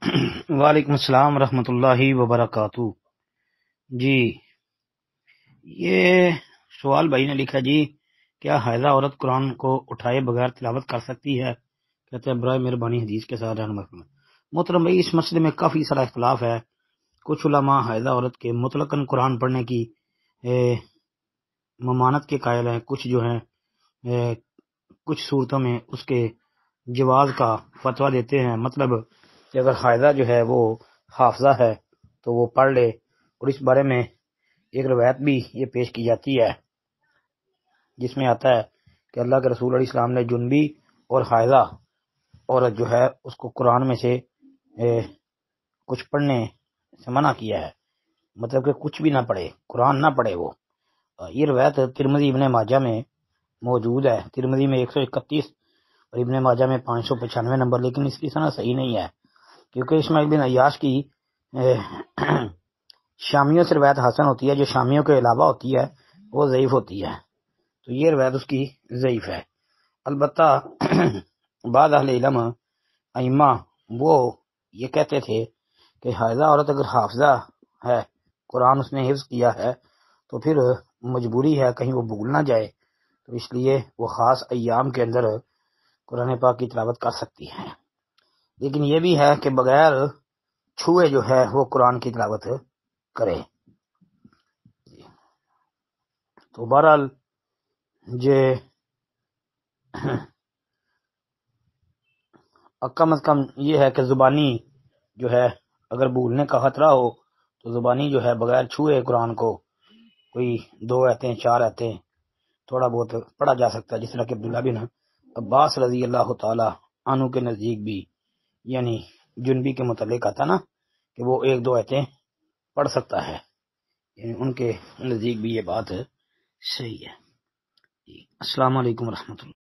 وعلیکم السلام ورحمۃ اللہ وبرکاتہ۔ جی، یہ سوال بھائی نے لکھا جی، کیا حائضہ عورت قرآن کو اٹھائے بغیر تلاوت کر سکتی ہے؟ کہتے ہیں برائے مہربانی حدیث کے ساتھ رہنما فرمائیں۔ محترم بھائی، اس مسئلے میں کافی سارا اختلاف ہے۔ کچھ علماء حائضہ عورت کے مطلقاً قرآن پڑھنے کی ممانعت کے قائل ہیں، کچھ جو ہیں کچھ صورتوں میں اس کے جواز کا فتویٰ دیتے ہیں، مطلب کہ اگر حائضہ جو ہے وہ حافظہ ہے تو وہ پڑھ لے، اور اس بارے میں ایک روایت بھی یہ پیش کی جاتی ہے جس میں آتا ہے کہ اللہ کے رسول علیہ السلام نے جنبی اور حائضہ عورت جو ہے اس کو قرآن میں سے کچھ پڑھنے سے منع کیا ہے، مطلب کہ کچھ بھی نہ پڑھے، قرآن نہ پڑھے وہ۔ یہ روایت ترمذی ابن ماجہ میں موجود ہے، ترمذی میں 131 اور ابن ماجہ میں 595 نمبر، لیکن اس کی سند صحیح نہیں ہے کیونکہ اسماعیل بن عیاش کی شامیوں سے روایت حسن ہوتی ہے، جو شامیوں کے علاوہ ہوتی ہے وہ ضعیف ہوتی ہے، تو یہ روایت اس کی ضعیف ہے۔ البتہ بعض اہل علم ائمہ وہ یہ کہتے تھے کہ حائضہ عورت اگر حافظہ ہے، قرآن اس نے حفظ کیا ہے، تو پھر مجبوری ہے کہیں وہ بھول نہ جائے، تو اس لیے وہ خاص ایام کے اندر قرآن پاک کی تلاوت کر سکتی ہے، لیکن یہ بھی ہے کہ بغیر چھوئے جو ہے وہ قرآن کی تلاوت کرے۔ تو بہرحال کم از کم یہ ہے کہ زبانی جو ہے اگر بھولنے کا خطرہ ہو تو زبانی جو ہے بغیر چھوئے قرآن کو کوئی 2 آیتیں 4 آیتیں تھوڑا بہت پڑھا جا سکتا ہے، جس طرح کہ عبداللہ بن عباس رضی اللہ تعالی عنہ کے نزدیک بھی، یعنی جنبی کے متعلق آتا نا کہ وہ 1-2 آیتیں پڑھ سکتا ہے، یعنی ان کے نزدیک بھی یہ بات صحیح ہے۔ السلام علیکم ورحمۃ اللہ۔